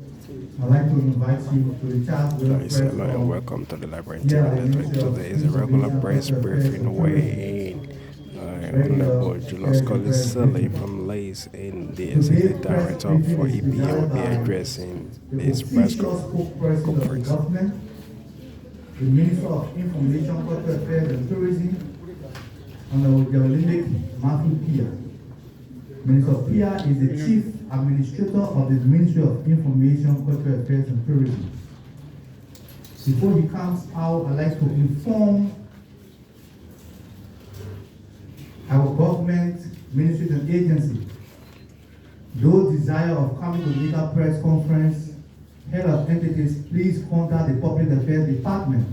I'd like to invite you to the chat with Hello and welcome to the Liberian TV Network. Today is a regular press briefing wherein Honorable Julius Collins Sully from Lace and the Executive Director for EPA will be addressing this press conference. The Minister of Information, Cultural Affairs and Tourism, Honorable Matthew Pia. Minister Pia is the Chief Administrator of the Ministry of Information, Cultural Affairs and Tourism. Before he comes out, I'd like to inform our government, ministries and agencies, those desire of coming to the legal press conference, head of entities, please contact the Public Affairs Department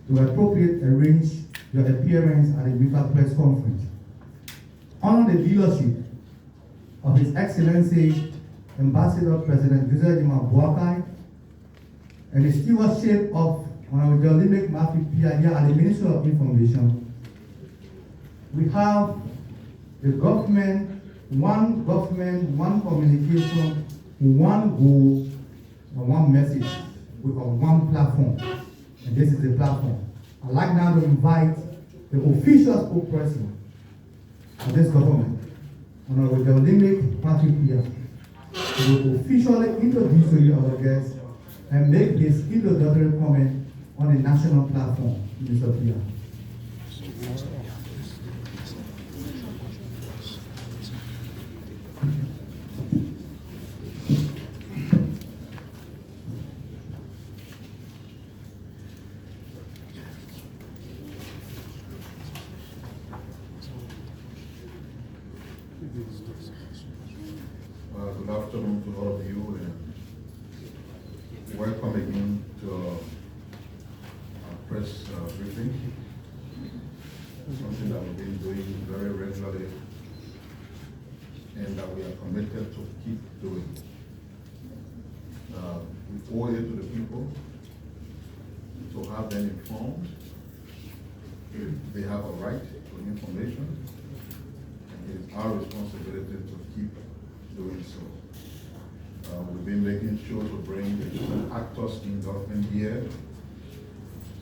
to appropriately arrange your appearance at the legal press conference. Under the leadership of His Excellency Ambassador President Jyzeo and the stewardship of Honorable Matthew Pia here at the Ministry of Information, we have the government, one communication, one goal, and one message with one platform. And this is the platform. I'd like now to invite the official spokesperson of this government, Honorable Matthew Pia, to officially introduce to you our guest and make his introductory comment on the national platform, Mr. Pia. Good afternoon to all of you, and welcome again to our press briefing. Something that we've been doing very regularly and that we are committed to keep doing. We owe it to the people to have them informed. They have a right to information, and it is our responsibility to keep doing so. We've been making sure to bring the different actors in government here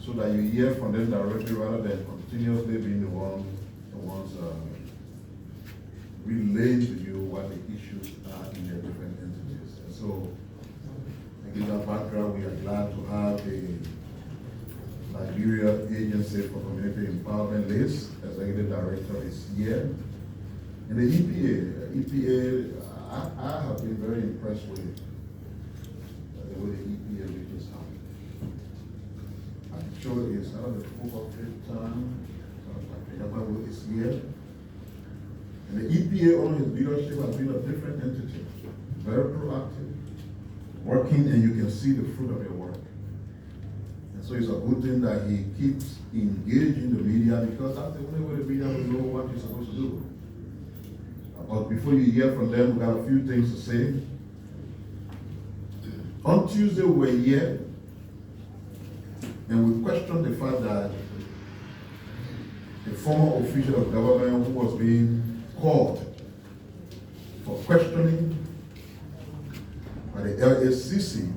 so that you hear from them directly rather than continuously being the ones relaying to you what the issues are in their different entities. And so, in that background, we are glad to have the Liberia Agency for Community Empowerment list Executive Director this year. And the EPA, I have been very impressed with the way the EPA reaches out. I'm sure it's not the fourth or fifth time this year. And the EPA under his leadership has been a different entity, very proactive, working, and you can see the fruit of their work. And so it's a good thing that he keeps engaging the media, because that's the only way the media will know what you're supposed to do. But before you hear from them, we got a few things to say. On Tuesday, we were here, and we questioned the fact that the former official of government who was being called for questioning by the LSCC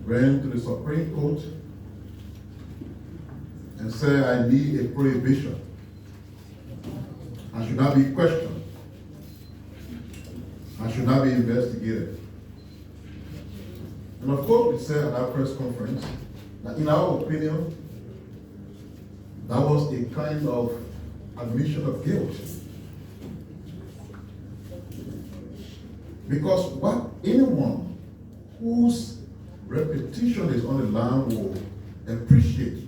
ran to the Supreme Court and said, I need a prohibition. I should not be questioned. I should not be investigated. And of course, we said at our press conference that in our opinion, that was a kind of admission of guilt. Because what anyone whose reputation is on the line will appreciate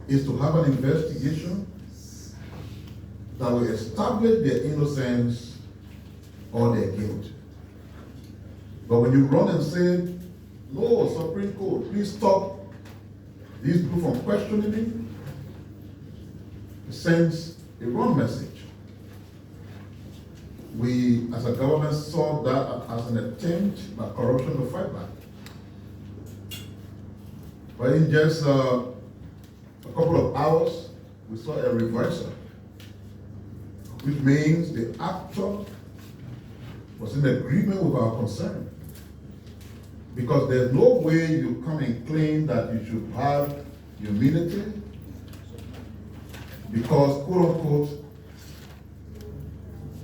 is to have an investigation that will establish their innocence or their guilt. But when you run and say, no, Supreme Court, please stop these people from questioning me, it sends a wrong message. We, as a government, saw that as an attempt by corruption to fight back. But in just a couple of hours, we saw a reversal, which means the actor was in agreement with our concern. Because there's no way you come and claim that you should have immunity because, quote unquote,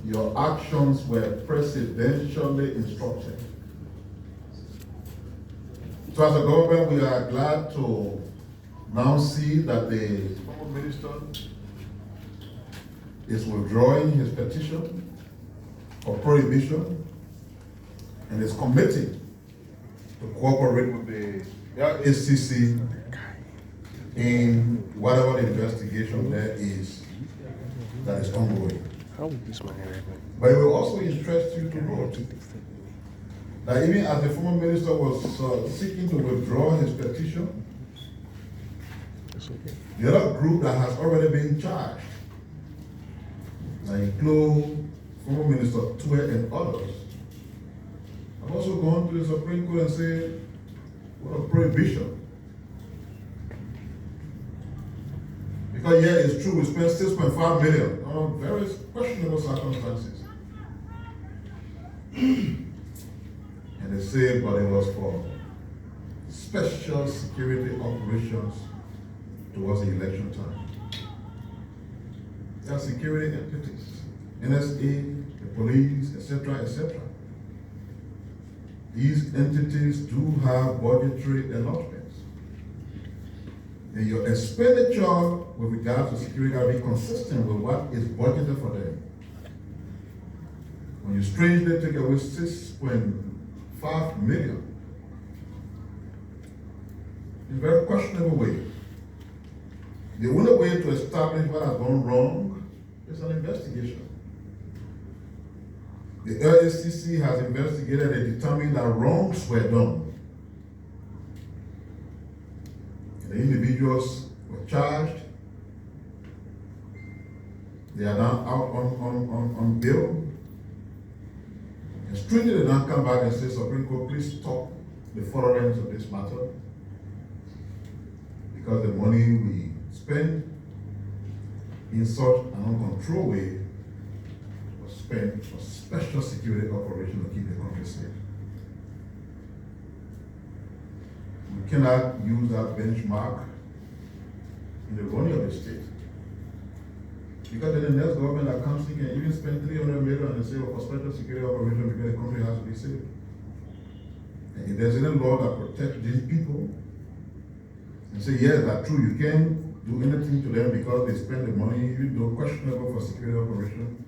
your actions were presidentially instructed. So as a government, we are glad to now see that the former minister is withdrawing his petition for prohibition and is committing to cooperate with the SCC in whatever the investigation there is that is ongoing. But it will also interest you to note that even as the former minister was seeking to withdraw his petition, the other group that has already been charged, that include former Minister Tue and others, have also gone to the Supreme Court and said, what a prohibition. Because yeah, it's true, we spent 6.5 million on very questionable circumstances. And they say, but it was for special security operations towards the election time. There are security entities, NSA, the police, etc., etc. These entities do have budgetary allotments. And your expenditure with regard to security will be consistent with what is budgeted for them. When you strangely take away 6.5 million, in a very questionable way, the only way to establish what has gone wrong is an investigation. The LSCC has investigated and determined that wrongs were done. The individuals were charged. They are now out on bail. And strangely, they now come back and say, Supreme Court, please stop the furtherance of this matter. Because the money we spend in such an uncontrolled way was spent for special security operation to keep the country safe. We cannot use that benchmark in the running of the state. Because then the next government that comes in can even spend 300 million and say, for special security operation because the country has to be safe. And if there's any law that protects these people, and say, yes, that's true, you can't do anything to them because they spend the money, even though questionable for security operation,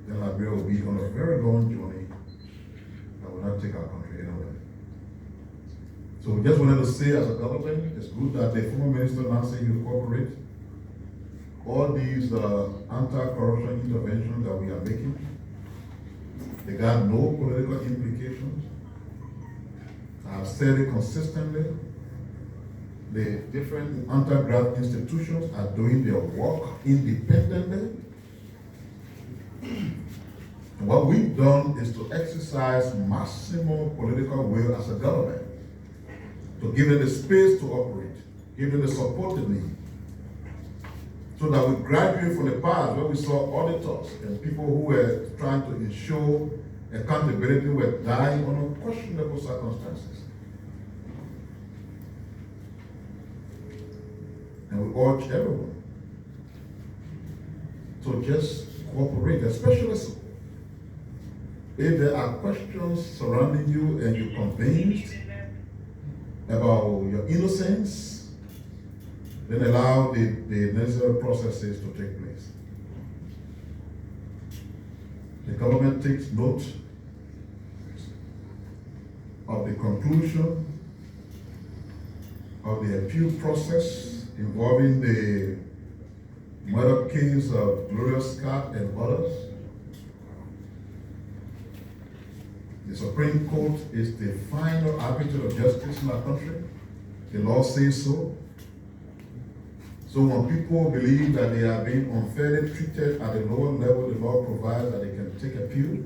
then Liberia will be on a very long journey that will not take our country anywhere. So we just wanted to say as a government, it's good that the former minister now saying he'll cooperate. All these anti-corruption interventions that we are making, they got no political implications. I've said it consistently. The different underground institutions are doing their work independently. And what we've done is to exercise maximum political will as a government, to give them the space to operate, give them the support they need. So that we graduate from the past where we saw auditors and people who were trying to ensure accountability were dying under questionable circumstances. And we urge everyone to just cooperate, especially if there are questions surrounding you and you're convinced about your innocence, then allow the necessary processes to take place. The government takes note of the conclusion of the appeal process involving the murder case of Gloria Scott and others. The Supreme Court is the final arbiter of justice in our country. The law says so. So when people believe that they are being unfairly treated at a lower level, the law provides that they can take appeal.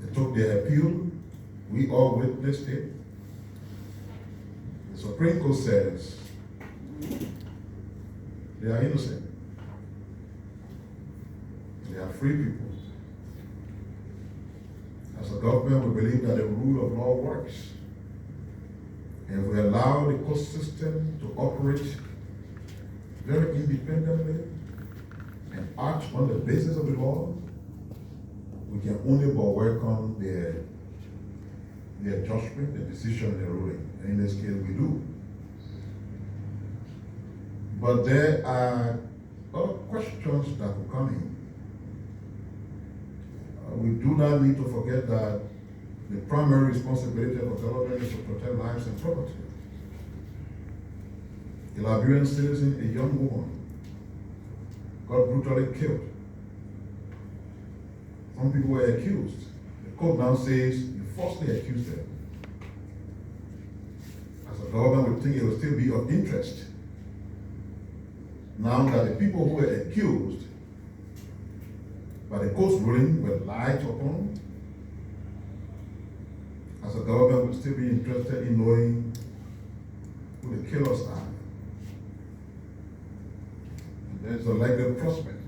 They took their appeal. We all witnessed it. The Supreme Court says they are innocent. They are free people. As a government, we believe that the rule of law works. And if we allow the court system to operate very independently and act on the basis of the law, we can only but welcome their judgment, their decision, their ruling. And in this case, we do. But there are other questions that will come in. We do not need to forget that the primary responsibility of a government is to protect lives and property. A Liberian citizen, a young woman, got brutally killed. Some people were accused. The court now says you falsely accused them. As a government, we think it will still be of interest. Now that the people who were accused by the court's ruling were lied upon, as a government, we'll still be interested in knowing who the killers are. And there's a likely prospect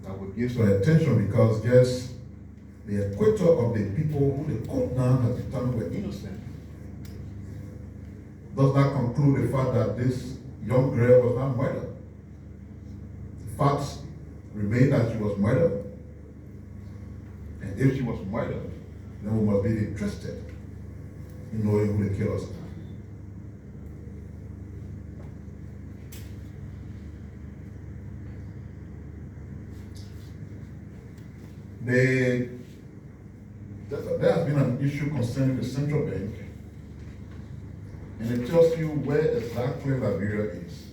that will give some attention because just the acquittal of the people who the court now has determined were innocent does not conclude the fact that this young girl was not murdered. The facts remain that she was murdered. And if she was murdered, then we must be interested in knowing who the killers are. There has been an issue concerning the Central Bank, and it tells you where exactly Liberia is.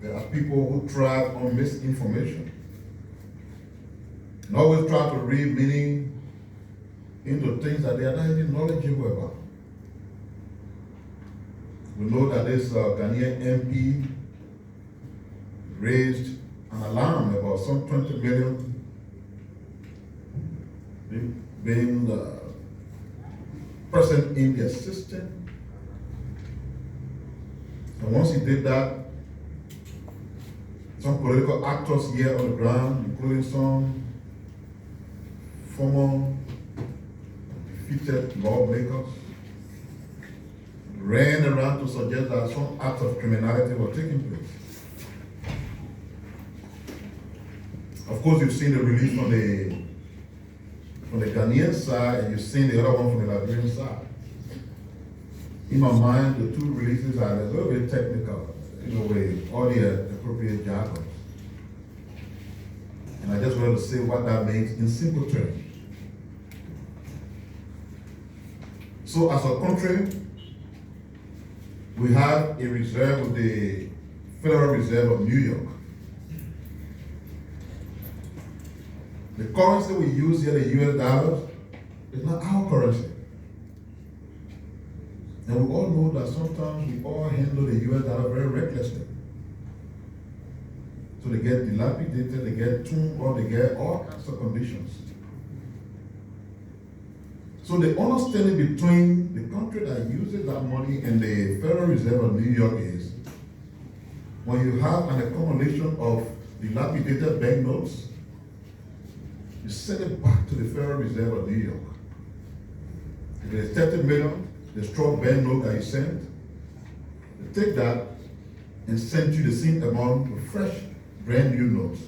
There are people who thrive on misinformation and always try to read meaning into things that they are not even knowledgeable about. We know that this Ghanaian MP raised an alarm about some 20 million being present in their system. And once he did that, some political actors here on the ground, including some former defeated lawmakers, ran around to suggest that some acts of criminality were taking place. Of course, you've seen the release from the Ghanaian side, and you've seen the other one from the Liberian side. In my mind, the two releases are a little bit technical, in a way, all the appropriate jargon. And I just wanted to say what that means in simple terms. So as a country, we have a reserve with the Federal Reserve of New York. The currency we use here, the US dollars, is not our currency. And we all know that sometimes we all handle the US dollar very recklessly. So they get dilapidated, they get tuned, or they get all kinds of conditions. So the understanding between the country that uses that money and the Federal Reserve of New York is when you have an accumulation of dilapidated banknotes, you send it back to the Federal Reserve of New York. If there's 30 million, the straw banknote that you sent, they take that and send you the same amount of fresh, brand new notes.